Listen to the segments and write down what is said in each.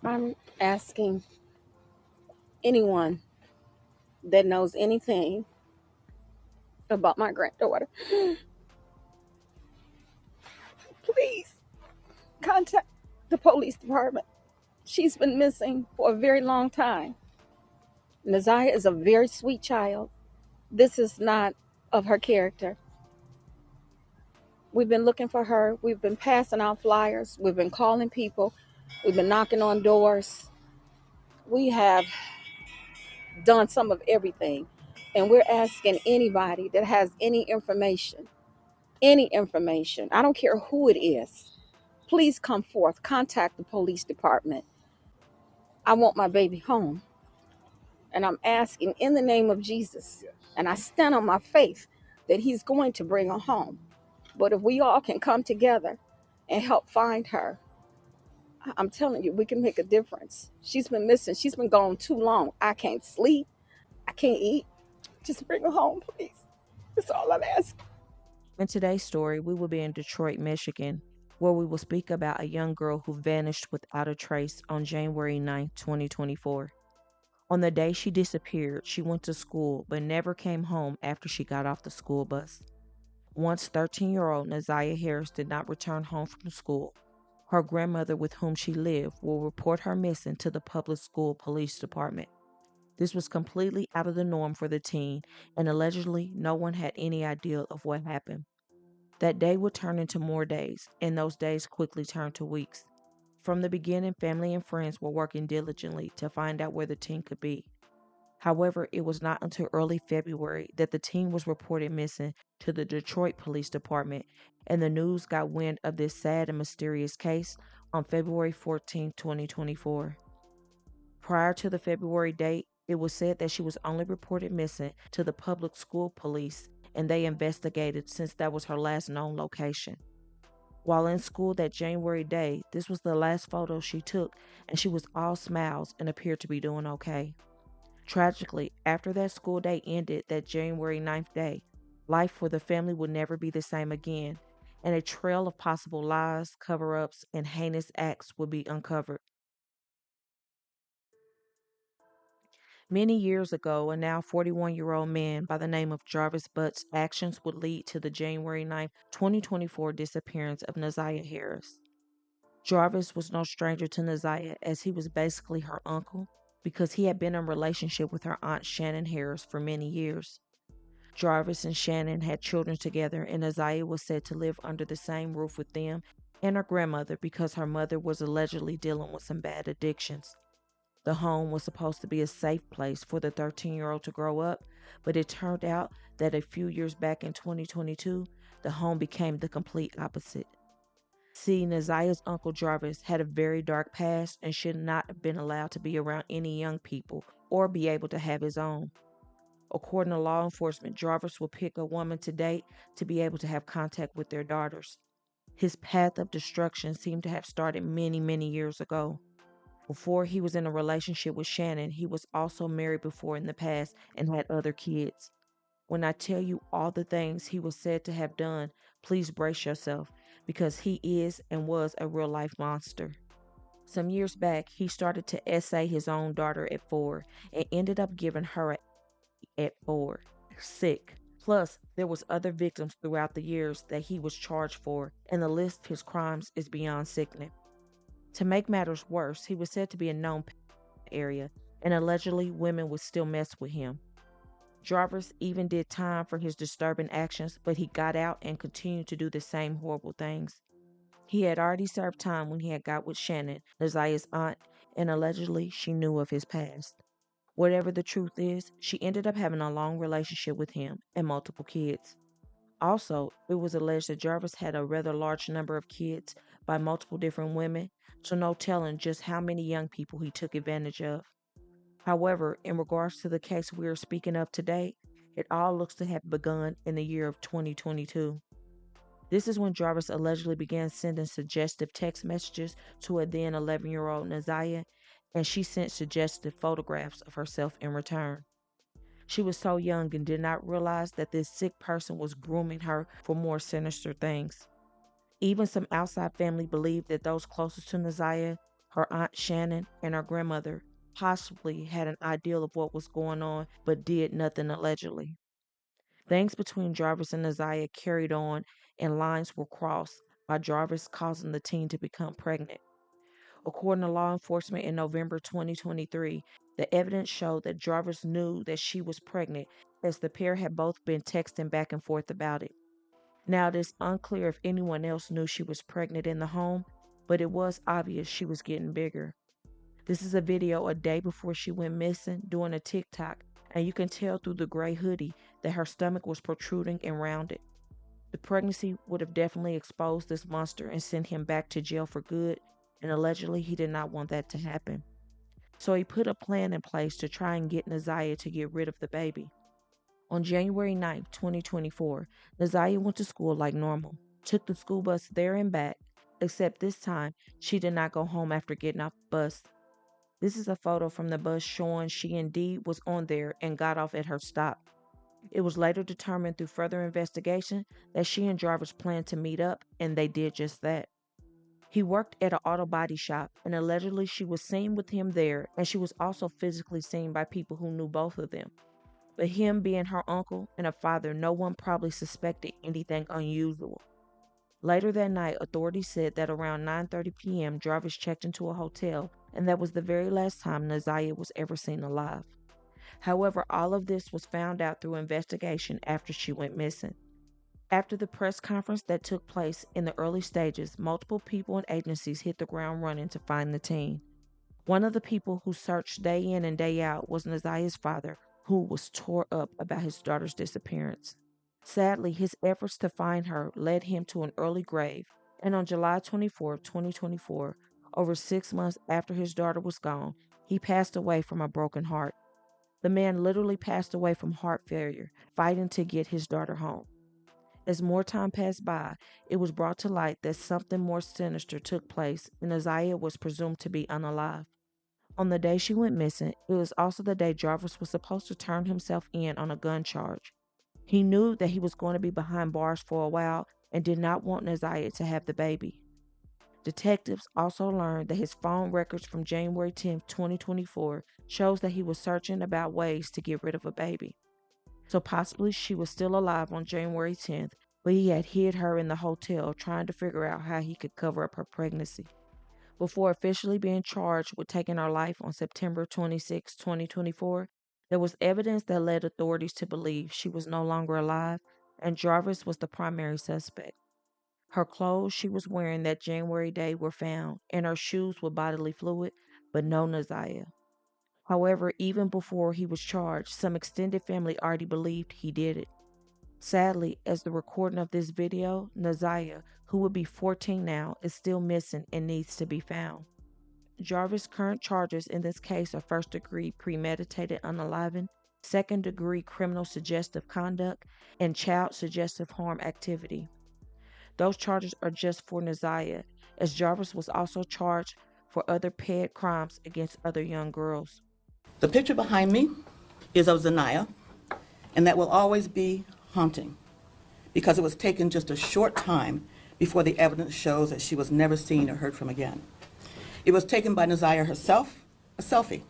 I'm asking anyone that knows anything about my granddaughter, please contact the police department. She's been missing for a very long time. Naziah is a very sweet child. This is not of her character. We've been looking for her. We've been passing out flyers. We've been calling people. We've been knocking on doors. We have done some of everything. And we're asking anybody that has any information, I don't care who it is, please come forth, contact the police department. I want my baby home. And I'm asking in the name of Jesus, and I stand on my faith that he's going to bring her home. But if we all can come together and help find her, I'm telling you, we can make a difference. She's been missing. She's been gone too long. I can't sleep. I can't eat. Just bring her home, please. That's all I'm asking. In today's story, we will be in Detroit, Michigan, where we will speak about a young girl who vanished without a trace on January 9, 2024. On the day she disappeared, she went to school but never came home after she got off the school bus. Once 13-year-old Naziah Harris did not return home from school, her grandmother with whom she lived will report her missing to the public school police department. This was completely out of the norm for the teen, and allegedly no one had any idea of what happened. That day would turn into more days, and those days quickly turned to weeks. From the beginning, family and friends were working diligently to find out where the teen could be. However, it was not until early February that the teen was reported missing to the Detroit Police Department, and the news got wind of this sad and mysterious case on February 14, 2024. Prior to the February date, it was said that she was only reported missing to the public school police, and they investigated since that was her last known location. While in school that January day, this was the last photo she took, and she was all smiles and appeared to be doing okay. Tragically, after that school day ended that January 9th day, life for the family would never be the same again, and a trail of possible lies, cover ups, and heinous acts would be uncovered. Many years ago, a now 41-year-old man by the name of Jarvis Butts' actions would lead to the January 9th, 2024 disappearance of Naziah Harris. Jarvis was no stranger to Naziah, as he was basically her uncle because he had been in a relationship with her aunt Shannon Harris for many years. Jarvis and Shannon had children together, and Naziah was said to live under the same roof with them and her grandmother because her mother was allegedly dealing with some bad addictions. The home was supposed to be a safe place for the 13-year-old to grow up, but it turned out that a few years back in 2022, the home became the complete opposite. See, Naziah's uncle Jarvis had a very dark past and should not have been allowed to be around any young people or be able to have his own. According to law enforcement, Jarvis will pick a woman to date to be able to have contact with their daughters. His path of destruction seemed to have started many, many years ago. Before he was in a relationship with Shannon, he was also married before in the past and had other kids. When I tell you all the things he was said to have done, please brace yourself because he is and was a real life monster. Some years back, he started to essay his own daughter at 4 and ended up giving her at 4. Sick. Plus, there was other victims throughout the years that he was charged for, and the list of his crimes is beyond sickening. To make matters worse, he was said to be a known area, and allegedly women would still mess with him. Jarvis even did time for his disturbing actions, but he got out and continued to do the same horrible things. He had already served time when he had got with Shannon, Naziah's aunt, and allegedly she knew of his past. Whatever the truth is, she ended up having a long relationship with him and multiple kids. Also, it was alleged that Jarvis had a rather large number of kids by multiple different women, so no telling just how many young people he took advantage of. However, in regards to the case we are speaking of today, it all looks to have begun in the year of 2022. This is when Jarvis allegedly began sending suggestive text messages to a then 11-year-old Naziah, and she sent suggestive photographs of herself in return. She was so young and did not realize that this sick person was grooming her for more sinister things. Even some outside family believed that those closest to Naziah, Her Aunt Shannon and her grandmother possibly had an idea of what was going on, but did nothing allegedly. Things between Jarvis and Isaiah carried on, and lines were crossed by Jarvis causing the teen to become pregnant. According to law enforcement in November 2023, the evidence showed that Jarvis knew that she was pregnant, as the pair had both been texting back and forth about it. Now, it is unclear if anyone else knew she was pregnant in the home, but it was obvious she was getting bigger. This is a video a day before she went missing doing a TikTok, and you can tell through the gray hoodie that her stomach was protruding and rounded. The pregnancy would have definitely exposed this monster and sent him back to jail for good, and allegedly he did not want that to happen. So he put a plan in place to try and get Naziah to get rid of the baby. On January 9th, 2024, Naziah went to school like normal, took the school bus there and back, except this time she did not go home after getting off the bus. This is a photo from the bus showing she indeed was on there and got off at her stop. It was later determined through further investigation that she and Jarvis planned to meet up, and they did just that. He worked at an auto body shop, and allegedly she was seen with him there, and she was also physically seen by people who knew both of them. But him being her uncle and a father, no one probably suspected anything unusual. Later that night, authorities said that around 9:30 p.m., Jarvis checked into a hotel, and that was the very last time Naziah was ever seen alive. However, all of this was found out through investigation after she went missing. After the press conference that took place in the early stages, multiple people and agencies hit the ground running to find the teen. One of the people who searched day in and day out was Naziah's father, who was tore up about his daughter's disappearance. Sadly, his efforts to find her led him to an early grave, and on July 24, 2024, over 6 months after his daughter was gone, he passed away from a broken heart. The man literally passed away from heart failure, fighting to get his daughter home. As more time passed by, it was brought to light that something more sinister took place, and Naziah was presumed to be unalive. On the day she went missing, it was also the day Jarvis was supposed to turn himself in on a gun charge. He knew that he was going to be behind bars for a while and did not want Naziah to have the baby. Detectives also learned that his phone records from January 10, 2024 shows that he was searching about ways to get rid of a baby. So possibly she was still alive on January 10th, but he had hid her in the hotel trying to figure out how he could cover up her pregnancy. Before officially being charged with taking her life on September 26, 2024, there was evidence that led authorities to believe she was no longer alive, and Jarvis was the primary suspect. Her clothes she was wearing that January day were found, and her shoes with bodily fluid, but no Naziah. However, even before he was charged, some extended family already believed he did it. Sadly, as the recording of this video, Naziah, who would be 14 now, is still missing and needs to be found. Jarvis' current charges in this case are first-degree premeditated unaliving, second-degree criminal suggestive conduct, and child suggestive harm activity. Those charges are just for Naziah, as Jarvis was also charged for other ped crimes against other young girls. The picture behind me is of Zanaya, and that will always be haunting because it was taken just a short time before the evidence shows that she was never seen or heard from again. It was taken by Naziah herself, a selfie.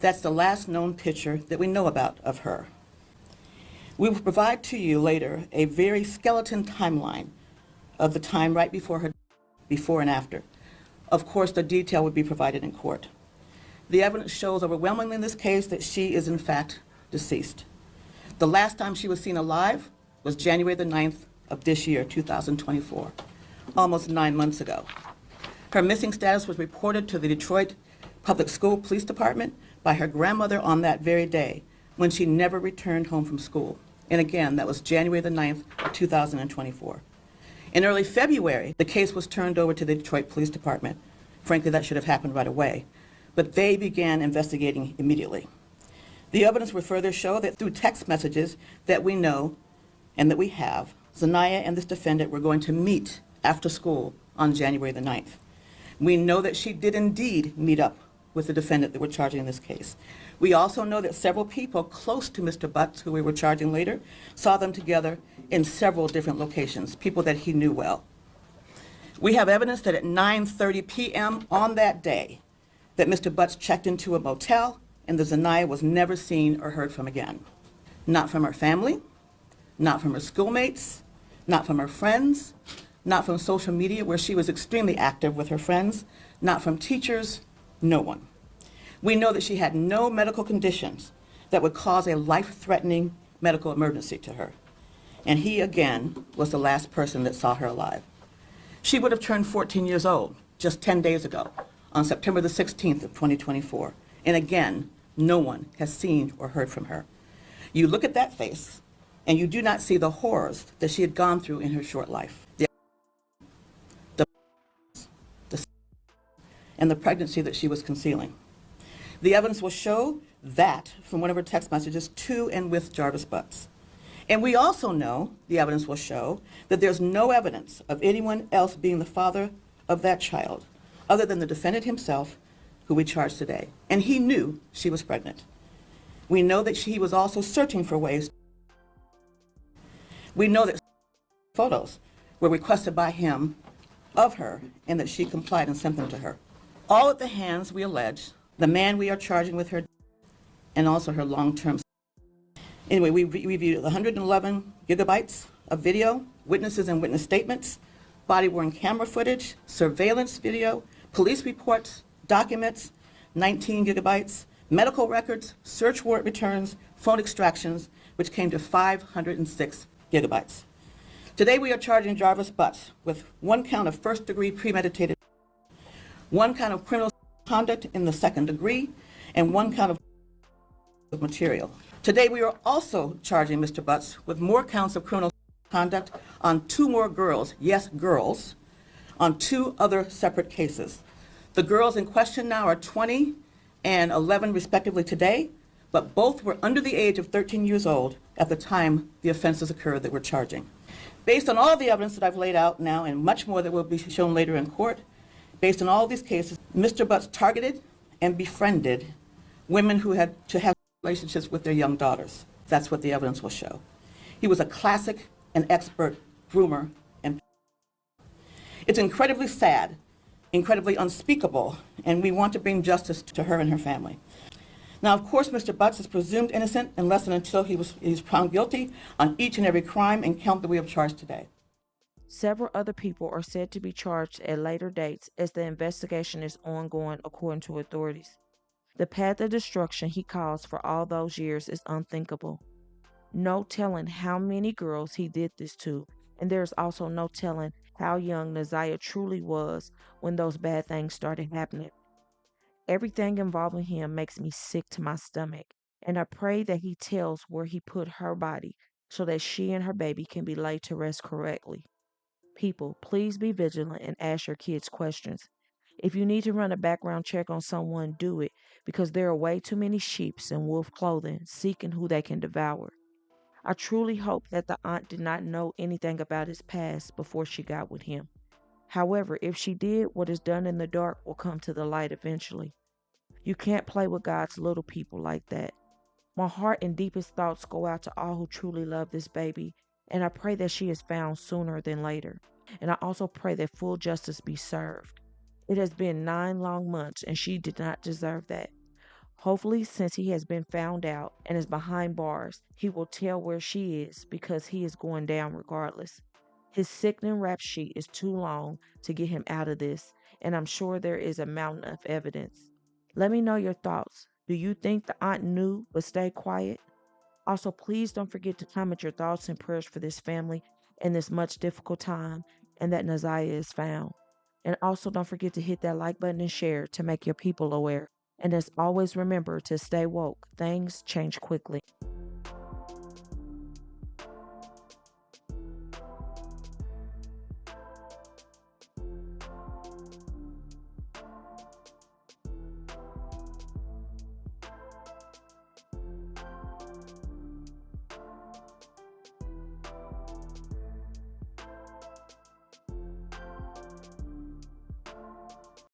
That's the last known picture that we know about of her. We will provide to you later a very skeleton timeline of the time right before her, before and after. Of course, the detail would be provided in court. The evidence shows overwhelmingly in this case that she is in fact deceased. The last time she was seen alive was January the 9th of this year, 2024, almost 9 months ago. Her missing status was reported to the Detroit Public School Police Department by her grandmother on that very day, when she never returned home from school. And again, that was January the 9th of 2024. In early February, the case was turned over to the Detroit Police Department. Frankly, that should have happened right away. But they began investigating immediately. The evidence would further show that through text messages that we know and that we have, Zanaya and this defendant were going to meet after school on January the 9th. We know that she did indeed meet up with the defendant that we're charging in this case. We also know that several people close to Mr. Butts, who we were charging later, saw them together in several different locations, people that he knew well. We have evidence that at 9:30 p.m. on that day, that Mr. Butts checked into a motel and that Zanaya was never seen or heard from again. Not from her family, not from her schoolmates, not from her friends, not from social media where she was extremely active with her friends, not from teachers, no one. We know that she had no medical conditions that would cause a life-threatening medical emergency to her. And he, again, was the last person that saw her alive. She would have turned 14 years old just 10 days ago, on September the 16th of 2024. And again, no one has seen or heard from her. You look at that face, and you do not see the horrors that she had gone through in her short life. The and the pregnancy that she was concealing. The evidence will show that from one of her text messages to and with Jarvis Butts. And we also know, the evidence will show, that there's no evidence of anyone else being the father of that child, other than the defendant himself, who we charge today. And he knew she was pregnant. We know that he was also searching for ways. We know that photos were requested by him of her and that she complied and sent them to her. All at the hands, we allege, the man we are charging with her and also her long-term. Anyway, we reviewed 111 gigabytes of video, witnesses and witness statements, body-worn camera footage, surveillance video, police reports, documents, 19 gigabytes, medical records, search warrant returns, phone extractions, which came to 506 gigabytes. Today we are charging Jarvis Butts with one count of first-degree premeditated, one count of criminal conduct in the second degree, and one count of material. Today we are also charging Mr. Butts with more counts of criminal conduct on two more girls, yes, girls, on two other separate cases. The girls in question now are 20 and 11 respectively today, but both were under the age of 13 years old at the time the offenses occurred that we're charging. Based on all the evidence that I've laid out now and much more that will be shown later in court, based on all these cases, Mr. Butts targeted and befriended women who had to have relationships with their young daughters. That's what the evidence will show. He was a classic and expert groomer, and it's incredibly sad, incredibly unspeakable, and we want to bring justice to her and her family. Now, of course, Mr. Butts is presumed innocent unless and until he's found guilty on each and every crime and count that we have charged today. Several other people are said to be charged at later dates as the investigation is ongoing, according to authorities. The path of destruction he caused for all those years is unthinkable. No telling how many girls he did this to, and there's also no telling how young Naziah truly was when those bad things started happening. Everything involving him makes me sick to my stomach, and I pray that he tells where he put her body so that she and her baby can be laid to rest correctly. People, please be vigilant and ask your kids questions. If you need to run a background check on someone, do it, because there are way too many sheeps in wolf clothing seeking who they can devour. I truly hope that the aunt did not know anything about his past before she got with him. However, if she did, what is done in the dark will come to the light eventually. You can't play with God's little people like that. My heart and deepest thoughts go out to all who truly love this baby, and I pray that she is found sooner than later. And I also pray that full justice be served. It has been 9 long months, and she did not deserve that. Hopefully, since he has been found out and is behind bars, he will tell where she is because he is going down regardless. His sickening rap sheet is too long to get him out of this, and I'm sure there is a mountain of evidence. Let me know your thoughts. Do you think the aunt knew but stayed quiet? Also, please don't forget to comment your thoughts and prayers for this family in this much difficult time and that Naziah is found. And also don't forget to hit that like button and share to make your people aware. And as always, remember to stay woke. Things change quickly.